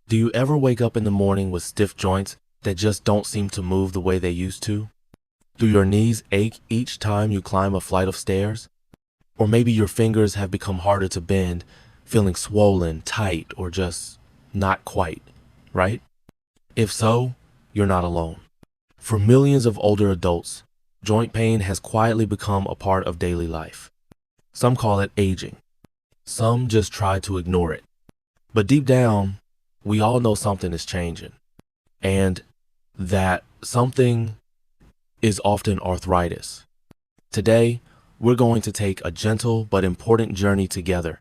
Do you ever wake up in the morning with stiff joints that just don't seem to move the way they used to? Do your knees ache each time you climb a flight of stairs? Or maybe your fingers have become harder to bend, feeling swollen, tight, or just not quite, right? If so, you're not alone. For millions of older adults, joint pain has quietly become a part of daily life. Some call it aging. Some just try to ignore it. But deep down, we all know something is changing. And that something is often arthritis. Today, we're going to take a gentle but important journey together.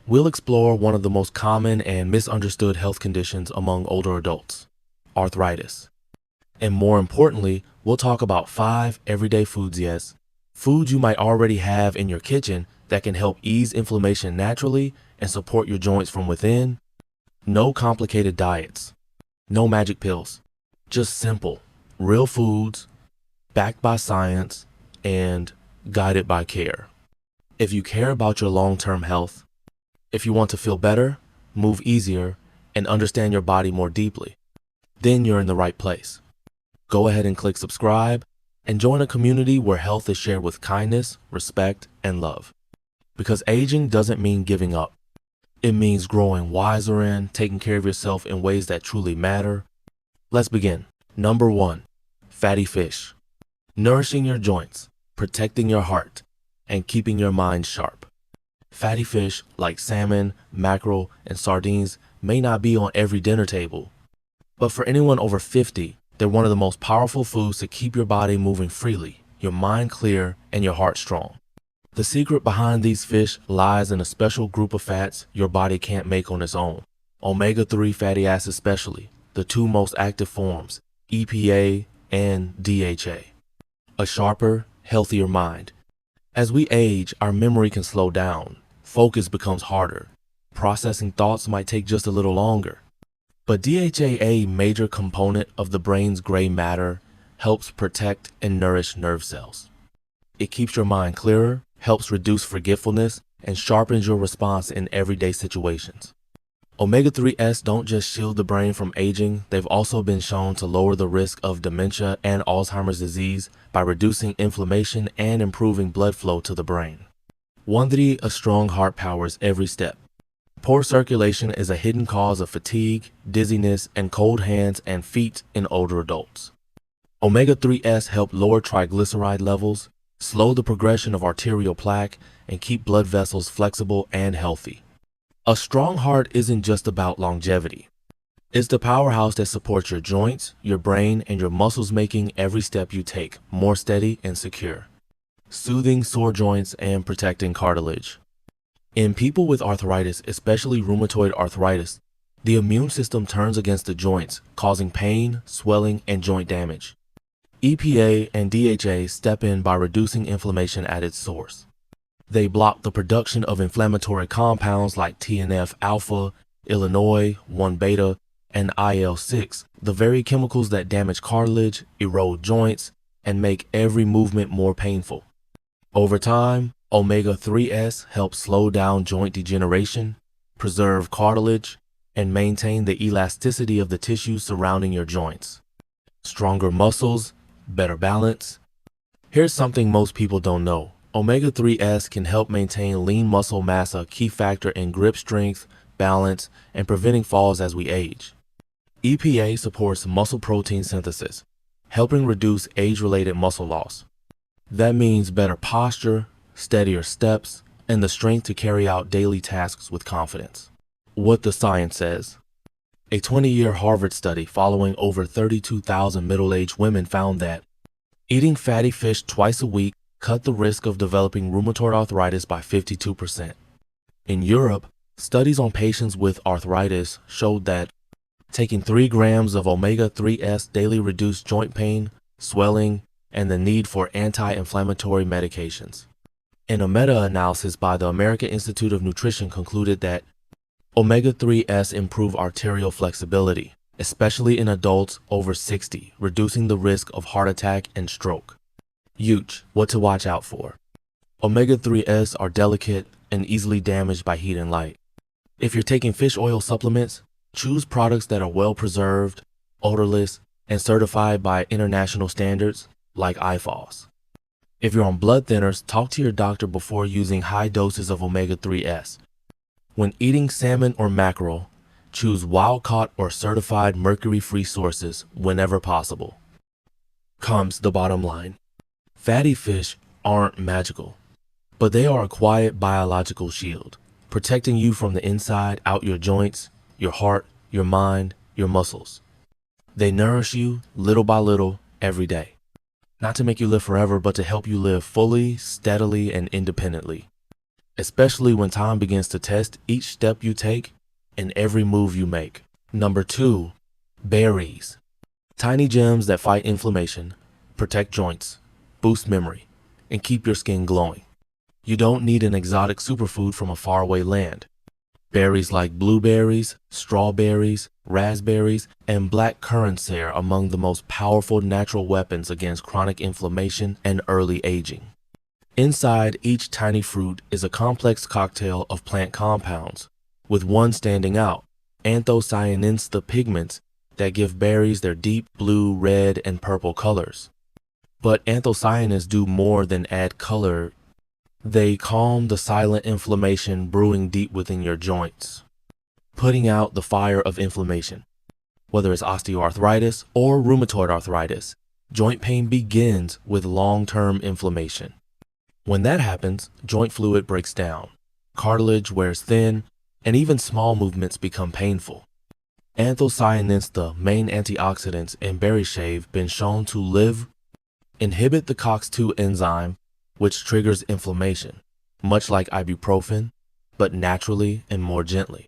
We'll explore one of the most common and misunderstood health conditions among older adults, arthritis. And more importantly, we'll talk about 5 everyday foods, yes, foods you might already have in your kitchen that can help ease inflammation naturally and support your joints from within. No complicated diets, no magic pills, just simple, real foods, backed by science, and guided by care. If you care about your long-term health, if you want to feel better, move easier, and understand your body more deeply, then you're in the right place. Go ahead and click subscribe and join a community where health is shared with kindness, respect, and love. Because aging doesn't mean giving up. It means growing wiser and taking care of yourself in ways that truly matter. Let's begin. Number 1, fatty fish. Nourishing your joints, protecting your heart, and keeping your mind sharp. Fatty fish like salmon, mackerel, and sardines may not be on every dinner table, but for anyone over 50, they're one of the most powerful foods to keep your body moving freely, your mind clear, and your heart strong. The secret behind these fish lies in a special group of fats your body can't make on its own. Omega-3 fatty acids especially, the 2 most active forms, EPA and DHA. A sharper, healthier mind. As we age, our memory can slow down, focus becomes harder, processing thoughts might take just a little longer. But DHA, a major component of the brain's gray matter, helps protect and nourish nerve cells. It keeps your mind clearer, helps reduce forgetfulness, and sharpens your response in everyday situations. Omega-3s don't just shield the brain from aging, they've also been shown to lower the risk of dementia and Alzheimer's disease by reducing inflammation and improving blood flow to the brain. 1. A strong heart powers every step. Poor circulation is a hidden cause of fatigue, dizziness, and cold hands and feet in older adults. Omega-3s help lower triglyceride levels, slow the progression of arterial plaque, and keep blood vessels flexible and healthy. A strong heart isn't just about longevity. It's the powerhouse that supports your joints, your brain, and your muscles, making every step you take more steady and secure. Soothing sore joints and protecting cartilage. In people with arthritis, especially rheumatoid arthritis, the immune system turns against the joints, causing pain, swelling, and joint damage. EPA and DHA step in by reducing inflammation at its source. They block the production of inflammatory compounds like TNF-alpha, Illinois, 1-beta, and IL-6, the very chemicals that damage cartilage, erode joints, and make every movement more painful. Over time, Omega-3s help slow down joint degeneration, preserve cartilage, and maintain the elasticity of the tissue surrounding your joints. Stronger muscles, better balance. Here's something most people don't know. Omega-3s can help maintain lean muscle mass, a key factor in grip strength, balance, and preventing falls as we age. EPA supports muscle protein synthesis, helping reduce age-related muscle loss. That means better posture, steadier steps, and the strength to carry out daily tasks with confidence. What the science says. A 20-year Harvard study following over 32,000 middle-aged women found that eating fatty fish twice a week cut the risk of developing rheumatoid arthritis by 52%. In Europe, studies on patients with arthritis showed that taking 3 grams of omega-3s daily reduced joint pain, swelling, and the need for anti-inflammatory medications. And a meta-analysis by the American Institute of Nutrition concluded that omega-3s improve arterial flexibility, especially in adults over 60, reducing the risk of heart attack and stroke. Huge. What to watch out for. Omega-3s are delicate and easily damaged by heat and light. If you're taking fish oil supplements, Choose products that are well preserved, odorless, and certified by international standards like IFOS. If you're on blood thinners, talk to your doctor before using high doses of omega-3s. When eating salmon or mackerel, choose wild-caught or certified mercury-free sources whenever possible. Comes the bottom line. Fatty fish aren't magical, but they are a quiet biological shield, protecting you from the inside out your joints, your heart, your mind, your muscles. They nourish you little by little every day, not to make you live forever, but to help you live fully, steadily, and independently, especially when time begins to test each step you take and every move you make. Number 2, berries. Tiny gems that fight inflammation, protect joints, boost memory, and keep your skin glowing. You don't need an exotic superfood from a faraway land. Berries like blueberries, strawberries, raspberries, and black currants are among the most powerful natural weapons against chronic inflammation and early aging. Inside each tiny fruit is a complex cocktail of plant compounds, with one standing out, anthocyanins, the pigments that give berries their deep blue, red, and purple colors. But anthocyanins do more than add color. They calm the silent inflammation brewing deep within your joints, putting out the fire of inflammation. Whether it's osteoarthritis or rheumatoid arthritis, joint pain begins with long-term inflammation. When that happens, joint fluid breaks down, cartilage wears thin, and even small movements become painful. Anthocyanins, the main antioxidants in berry shave, been shown to inhibit the COX-2 enzyme, which triggers inflammation, much like ibuprofen, but naturally and more gently.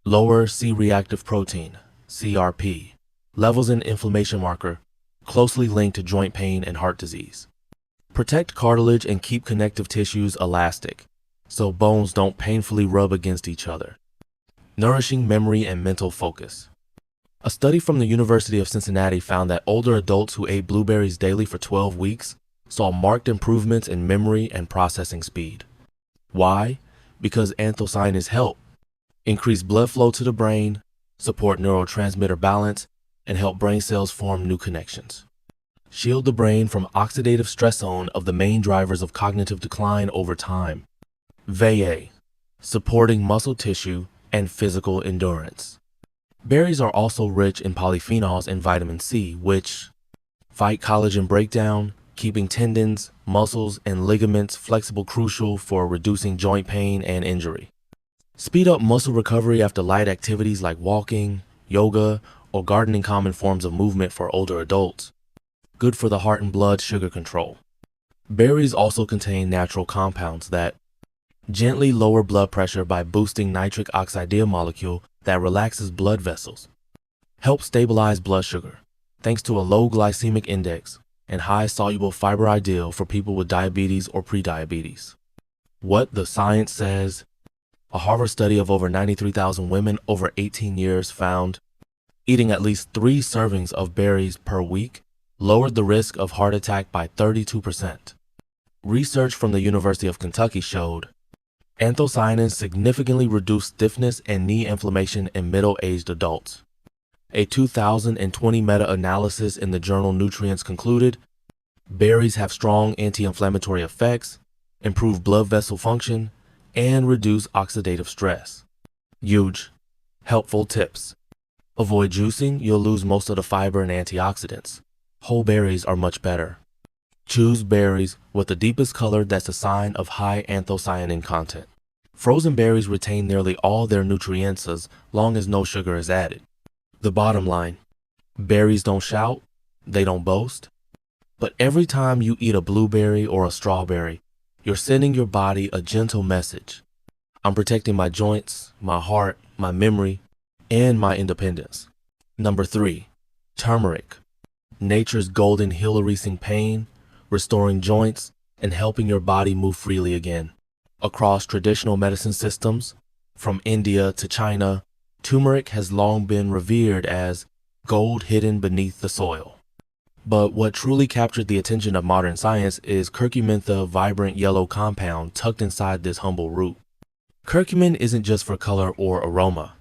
Lower C-reactive protein, CRP, levels an inflammation marker closely linked to joint pain and heart disease. Protect cartilage and keep connective tissues elastic, so bones don't painfully rub against each other. Nourishing memory and mental focus. A study from the University of Cincinnati found that older adults who ate blueberries daily for 12 weeks saw marked improvements in memory and processing speed. Why? Because anthocyanins help increase blood flow to the brain, support neurotransmitter balance, and help brain cells form new connections. Shield the brain from oxidative stress zone of the main drivers of cognitive decline over time. VA, supporting muscle tissue and physical endurance. Berries are also rich in polyphenols and vitamin C, which fight collagen breakdown, keeping tendons, muscles, and ligaments flexible, crucial for reducing joint pain and injury. Speed up muscle recovery after light activities like walking, yoga, or gardening, common forms of movement for older adults. Good for the heart and blood sugar control. Berries also contain natural compounds that gently lower blood pressure by boosting nitric oxide molecule that relaxes blood vessels, help stabilize blood sugar, thanks to a low glycemic index and high soluble fiber, ideal for people with diabetes or prediabetes. What the science says. A Harvard study of over 93,000 women over 18 years found eating at least 3 servings of berries per week lowered the risk of heart attack by 32%. Research from the University of Kentucky showed anthocyanins significantly reduced stiffness and knee inflammation in middle-aged adults. A 2020 meta-analysis in the journal Nutrients concluded berries have strong anti-inflammatory effects, improve blood vessel function, and reduce oxidative stress. Huge. Helpful tips. Avoid juicing, you'll lose most of the fiber and antioxidants. Whole berries are much better. Choose berries with the deepest color that's a sign of high anthocyanin content. Frozen berries retain nearly all their nutrients as long as no sugar is added. The bottom line, berries don't shout, they don't boast, but every time you eat a blueberry or a strawberry, you're sending your body a gentle message. I'm protecting my joints, my heart, my memory, and my independence. Number 3, turmeric. Nature's golden healer, releasing pain, restoring joints, and helping your body move freely again. Across traditional medicine systems, from India to China, turmeric has long been revered as gold hidden beneath the soil. But what truly captured the attention of modern science is curcumin, the vibrant yellow compound tucked inside this humble root. Curcumin isn't just for color or aroma.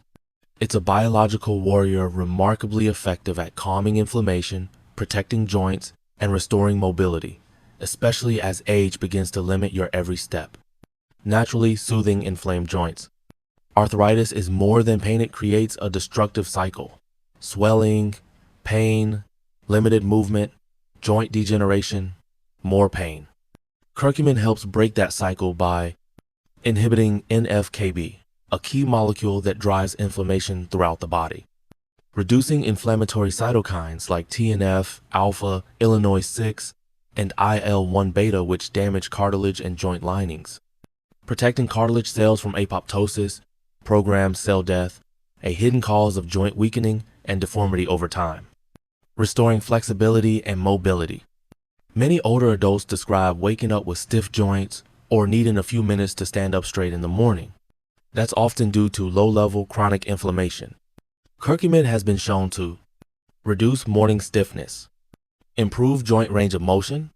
It's a biological warrior remarkably effective at calming inflammation, protecting joints, and restoring mobility, especially as age begins to limit your every step. Naturally soothing inflamed joints. Arthritis is more than pain, it creates a destructive cycle. Swelling, pain, limited movement, joint degeneration, more pain. Curcumin helps break that cycle by inhibiting NF-κB, a key molecule that drives inflammation throughout the body. Reducing inflammatory cytokines like TNF, alpha, Illinois 6, and IL-1 beta, which damage cartilage and joint linings. Protecting cartilage cells from apoptosis, programmed cell death, a hidden cause of joint weakening and deformity over time. Restoring flexibility and mobility. Many older adults describe waking up with stiff joints or needing a few minutes to stand up straight in the morning. That's often due to low-level chronic inflammation. Curcumin has been shown to reduce morning stiffness, improve joint range of motion,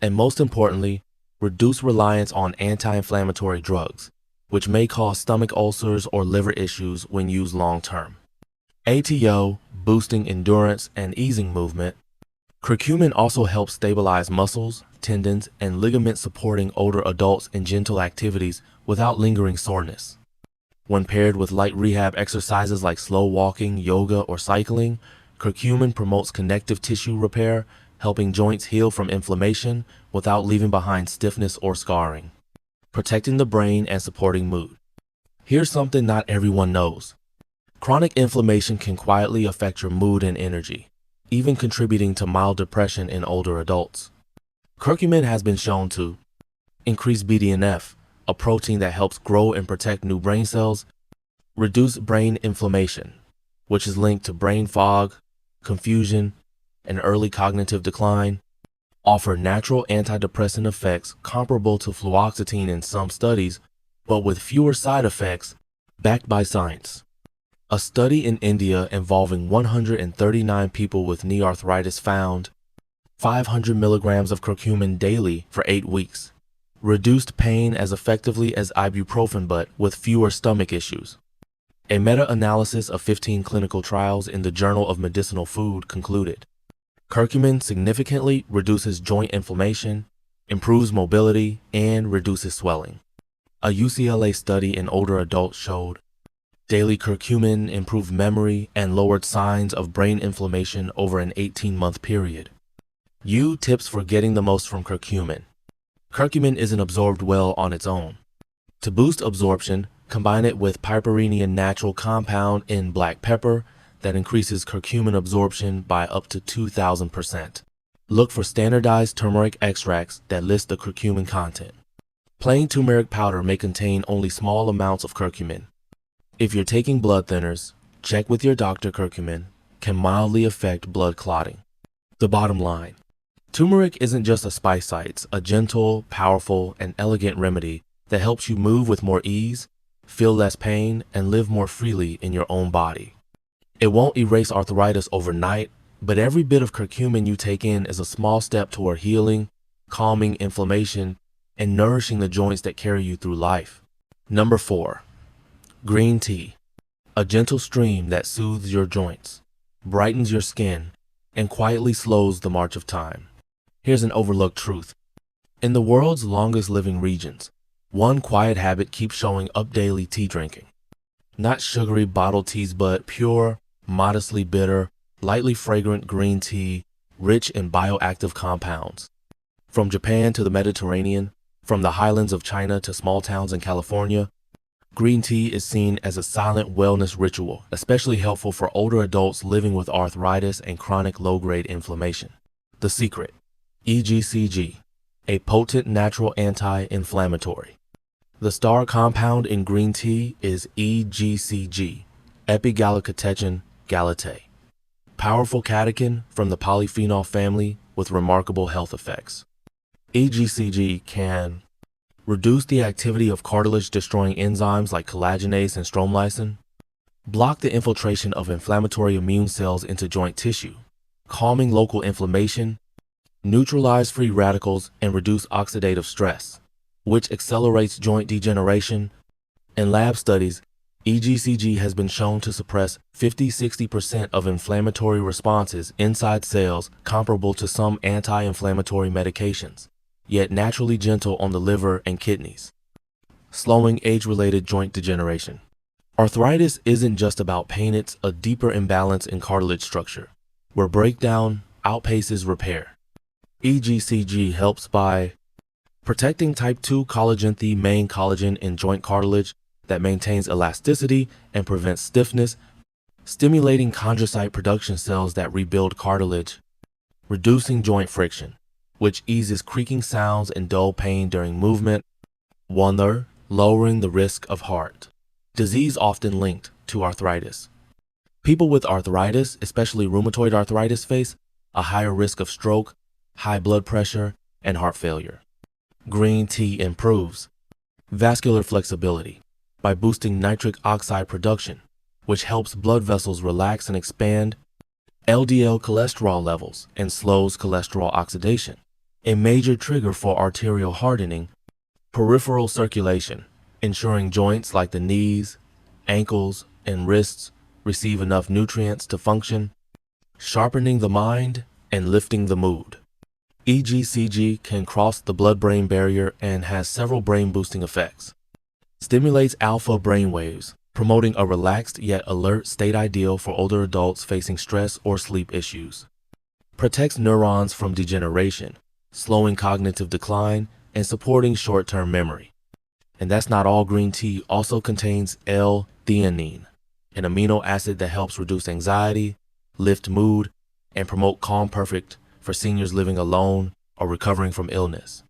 and most importantly, reduce reliance on anti-inflammatory drugs, which may cause stomach ulcers or liver issues when used long-term. ATO, boosting endurance and easing movement. Curcumin also helps stabilize muscles, tendons, and ligaments, supporting older adults in gentle activities without lingering soreness. When paired with light rehab exercises like slow walking, yoga, or cycling, curcumin promotes connective tissue repair, helping joints heal from inflammation without leaving behind stiffness or scarring. Protecting the brain and supporting mood. Here's something not everyone knows. Chronic inflammation can quietly affect your mood and energy, even contributing to mild depression in older adults. Curcumin has been shown to increase BDNF, a protein that helps grow and protect new brain cells, reduce brain inflammation, which is linked to brain fog, confusion, and early cognitive decline, offer natural antidepressant effects comparable to fluoxetine in some studies, but with fewer side effects, backed by science. A study in India involving 139 people with knee arthritis found 500 milligrams of curcumin daily for 8 weeks. Reduced pain as effectively as ibuprofen but with fewer stomach issues. A meta-analysis of 15 clinical trials in the Journal of Medicinal Food concluded curcumin significantly reduces joint inflammation, improves mobility, and reduces swelling. A UCLA study in older adults showed daily curcumin improved memory and lowered signs of brain inflammation over an 18-month period. Tips for getting the most from curcumin. Curcumin isn't absorbed well on its own. To boost absorption, combine it with piperine natural compound in black pepper that increases curcumin absorption by up to 2,000%. Look for standardized turmeric extracts that list the curcumin content. Plain turmeric powder may contain only small amounts of curcumin. If you're taking blood thinners, check with your doctor. Curcumin can mildly affect blood clotting. The bottom line. Turmeric isn't just a spice, it's a gentle, powerful, and elegant remedy that helps you move with more ease, feel less pain, and live more freely in your own body. It won't erase arthritis overnight, but every bit of curcumin you take in is a small step toward healing, calming inflammation, and nourishing the joints that carry you through life. Number 4. Green tea. A gentle stream that soothes your joints, brightens your skin, and quietly slows the march of time. Here's an overlooked truth. In the world's longest living regions, one quiet habit keeps showing up daily: tea drinking. Not sugary bottled teas, but pure, modestly bitter, lightly fragrant green tea, rich in bioactive compounds. From Japan to the Mediterranean, from the highlands of China to small towns in California, green tea is seen as a silent wellness ritual, especially helpful for older adults living with arthritis and chronic low-grade inflammation. The secret: EGCG, a potent natural anti-inflammatory. The star compound in green tea is EGCG, epigallocatechin gallate, powerful catechin from the polyphenol family with remarkable health effects. EGCG can reduce the activity of cartilage-destroying enzymes like collagenase and stromycin, block the infiltration of inflammatory immune cells into joint tissue, calming local inflammation, neutralize free radicals, and reduce oxidative stress, which accelerates joint degeneration. In lab studies, EGCG has been shown to suppress 50–60% of inflammatory responses inside cells comparable to some anti-inflammatory medications, yet naturally gentle on the liver and kidneys, slowing age-related joint degeneration. Arthritis isn't just about pain, it's a deeper imbalance in cartilage structure, where breakdown outpaces repair. EGCG helps by protecting type 2 collagen, the main collagen in joint cartilage that maintains elasticity and prevents stiffness, stimulating chondrocyte production cells that rebuild cartilage, reducing joint friction, which eases creaking sounds and dull pain during movement, lowering the risk of heart disease often linked to arthritis. People with arthritis, especially rheumatoid arthritis, face a higher risk of stroke, high blood pressure, and heart failure. Green tea improves vascular flexibility by boosting nitric oxide production, which helps blood vessels relax and expand, LDL cholesterol levels, and slows cholesterol oxidation, a major trigger for arterial hardening, peripheral circulation, ensuring joints like the knees, ankles, and wrists receive enough nutrients to function, sharpening the mind and lifting the mood. EGCG can cross the blood-brain barrier and has several brain-boosting effects. Stimulates alpha brainwaves, promoting a relaxed yet alert state ideal for older adults facing stress or sleep issues. Protects neurons from degeneration, slowing cognitive decline and supporting short-term memory. And that's not all. Green tea also contains L-theanine, an amino acid that helps reduce anxiety, lift mood, and promote calm, perfect for seniors living alone or recovering from illness.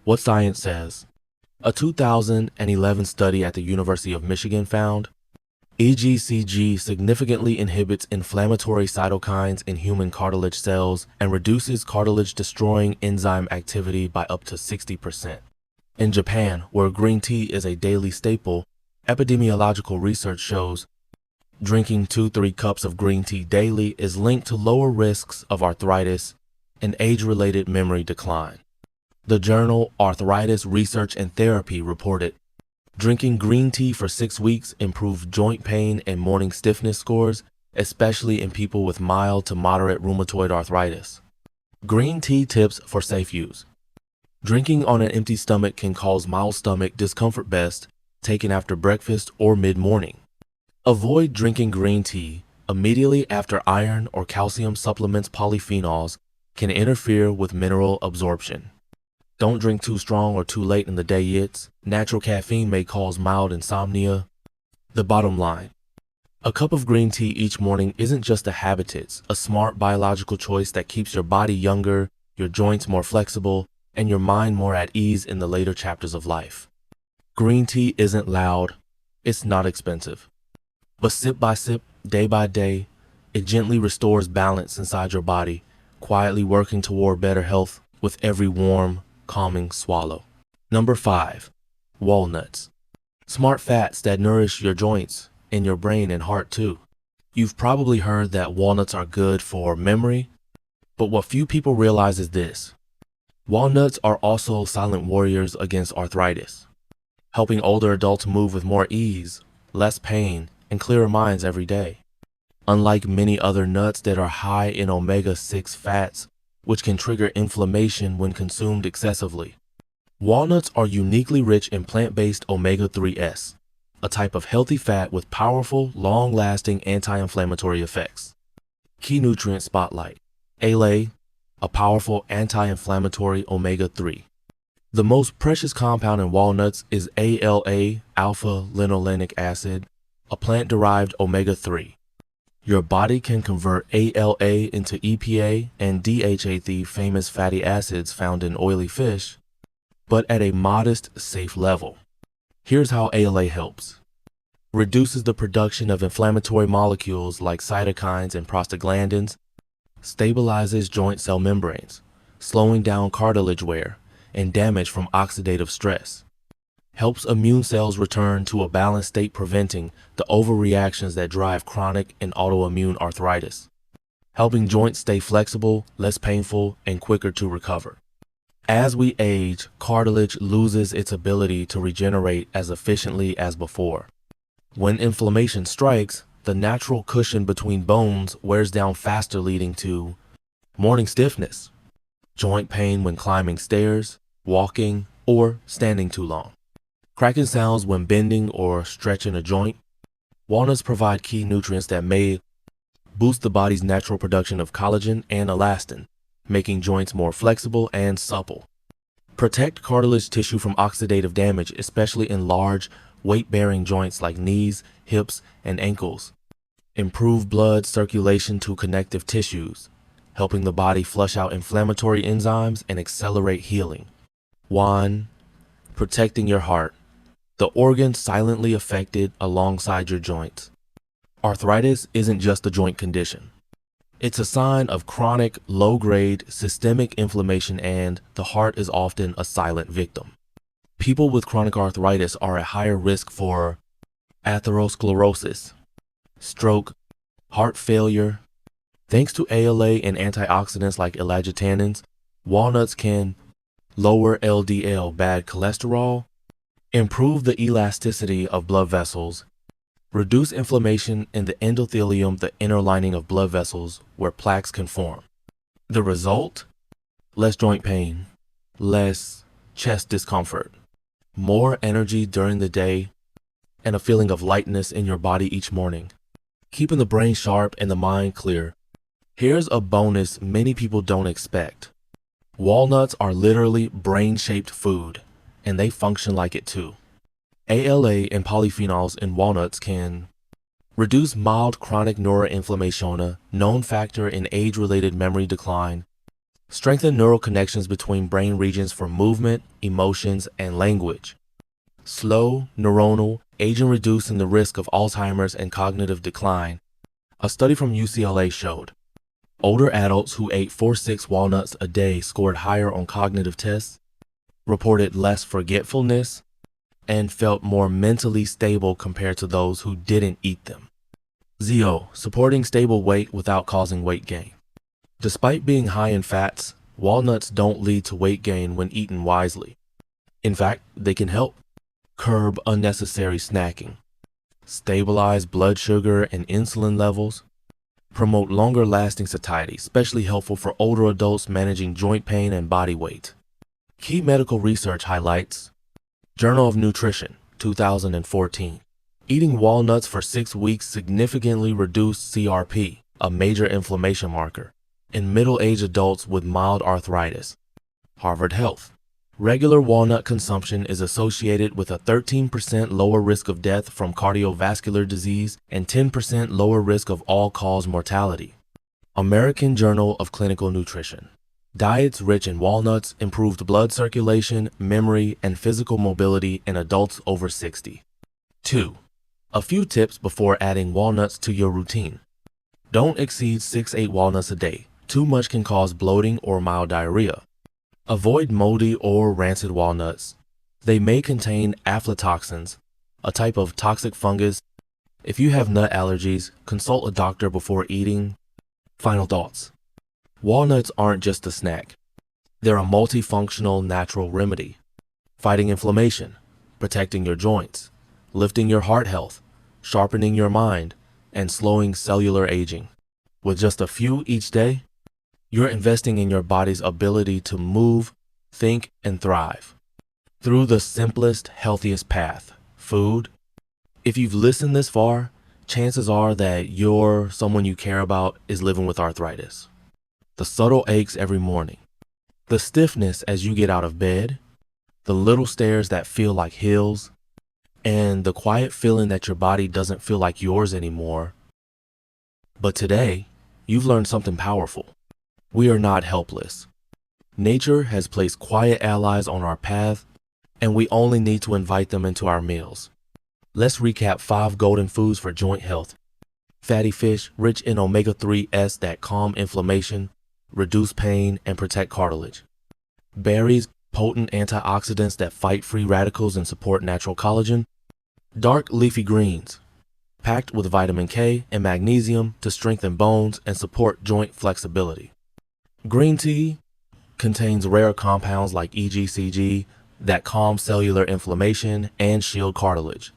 What science says. A 2011 study at the University of Michigan found EGCG significantly inhibits inflammatory cytokines in human cartilage cells and reduces cartilage-destroying enzyme activity by up to 60%. In Japan, where green tea is a daily staple, epidemiological research shows drinking 2–3 cups of green tea daily is linked to lower risks of arthritis and age-related memory decline. The journal Arthritis Research and Therapy reported drinking green tea for 6 weeks improved joint pain and morning stiffness scores, especially in people with mild to moderate rheumatoid arthritis. Green tea tips for safe use. Drinking on an empty stomach can cause mild stomach discomfort, best taken after breakfast or mid-morning. Avoid drinking green tea immediately after iron or calcium supplements. Polyphenols can interfere with mineral absorption. Don't drink too strong or too late in the day. Its natural caffeine may cause mild insomnia. The bottom line. A cup of green tea each morning isn't just a habit, it's a smart biological choice that keeps your body younger, your joints more flexible, and your mind more at ease in the later chapters of life. Green tea isn't loud, it's not expensive. But sip by sip, day by day, it gently restores balance inside your body, quietly working toward better health with every warm, calming swallow. Number 5. Walnuts. Smart fats that nourish your joints and your brain and heart too. You've probably heard that walnuts are good for memory, but what few people realize is this. Walnuts are also silent warriors against arthritis, helping older adults move with more ease, less pain, and clearer minds every day. Unlike many other nuts that are high in omega-6 fats, which can trigger inflammation when consumed excessively, walnuts are uniquely rich in plant-based omega-3s, a type of healthy fat with powerful, long-lasting anti-inflammatory effects. Key nutrient spotlight. ALA, a powerful anti-inflammatory omega-3. The most precious compound in walnuts is ALA, alpha-linolenic acid, a plant-derived omega-3. Your body can convert ALA into EPA and DHA, the famous fatty acids found in oily fish, but at a modest, safe level. Here's how ALA helps. Reduces the production of inflammatory molecules like cytokines and prostaglandins, stabilizes joint cell membranes, slowing down cartilage wear and damage from oxidative stress. Helps immune cells return to a balanced state, preventing the overreactions that drive chronic and autoimmune arthritis. Helping joints stay flexible, less painful, and quicker to recover. As we age, cartilage loses its ability to regenerate as efficiently as before. When inflammation strikes, the natural cushion between bones wears down faster, leading to morning stiffness, joint pain when climbing stairs, walking, or standing too long, cracking sounds when bending or stretching a joint. Walnuts provide key nutrients that may boost the body's natural production of collagen and elastin, making joints more flexible and supple. Protect cartilage tissue from oxidative damage, especially in large, weight-bearing joints like knees, hips, and ankles. Improve blood circulation to connective tissues, helping the body flush out inflammatory enzymes and accelerate healing. 1. Protecting your heart, the organ silently affected alongside your joints. Arthritis isn't just a joint condition. It's a sign of chronic, low-grade, systemic inflammation, and the heart is often a silent victim. People with chronic arthritis are at higher risk for atherosclerosis, stroke, heart failure. Thanks to ALA and antioxidants like elagitannins, walnuts can lower LDL, bad cholesterol, improve the elasticity of blood vessels, reduce inflammation in the endothelium, the inner lining of blood vessels where plaques can form. The result? Less joint pain, less chest discomfort, more energy during the day, and a feeling of lightness in your body each morning, keeping the brain sharp and the mind clear. Here's a bonus many people don't expect. Walnuts are literally brain-shaped food, and they function like it too. ALA and polyphenols in walnuts can reduce mild chronic neuroinflammation, a known factor in age-related memory decline, strengthen neural connections between brain regions for movement, emotions, and language, slow neuronal aging, reducing the risk of Alzheimer's and cognitive decline. A study from UCLA showed older adults who ate 4-6 walnuts a day scored higher on cognitive tests, reported less forgetfulness, and felt more mentally stable compared to those who didn't eat them. ZO, supporting stable weight without causing weight gain. Despite being high in fats, walnuts don't lead to weight gain when eaten wisely. In fact, they can help curb unnecessary snacking, stabilize blood sugar and insulin levels, promote longer-lasting satiety, especially helpful for older adults managing joint pain and body weight. Key medical research highlights Journal of Nutrition, 2014. Eating walnuts for 6 weeks significantly reduced CRP, a major inflammation marker, in middle-aged adults with mild arthritis. Harvard Health. Regular walnut consumption is associated with a 13% lower risk of death from cardiovascular disease and 10% lower risk of all-cause mortality. American Journal of Clinical Nutrition. Diets rich in walnuts improved blood circulation, memory, and physical mobility in adults over 60. 2. A few tips before adding walnuts to your routine. Don't exceed 6-8 walnuts a day. Too much can cause bloating or mild diarrhea. Avoid moldy or rancid walnuts. They may contain aflatoxins, a type of toxic fungus. If you have nut allergies, consult a doctor before eating. Final thoughts. Walnuts aren't just a snack. They're a multifunctional natural remedy, fighting inflammation, protecting your joints, lifting your heart health, sharpening your mind, and slowing cellular aging. With just a few each day, you're investing in your body's ability to move, think, and thrive through the simplest, healthiest path, food. If you've listened this far, chances are that someone you care about is living with arthritis. The subtle aches every morning, the stiffness as you get out of bed, the little stairs that feel like hills, and the quiet feeling that your body doesn't feel like yours anymore. But today, you've learned something powerful. We are not helpless. Nature has placed quiet allies on our path, and we only need to invite them into our meals. Let's recap 5 golden foods for joint health. Fatty fish, rich in omega-3s that calm inflammation, reduce pain, and protect cartilage. Berries, potent antioxidants that fight free radicals and support natural collagen. Dark leafy greens, packed with vitamin K and magnesium to strengthen bones and support joint flexibility. Green tea contains rare compounds like EGCG that calm cellular inflammation and shield cartilage.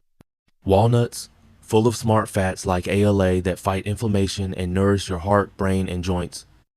Walnuts, full of smart fats like ALA that fight inflammation and nourish your heart, brain, and joints.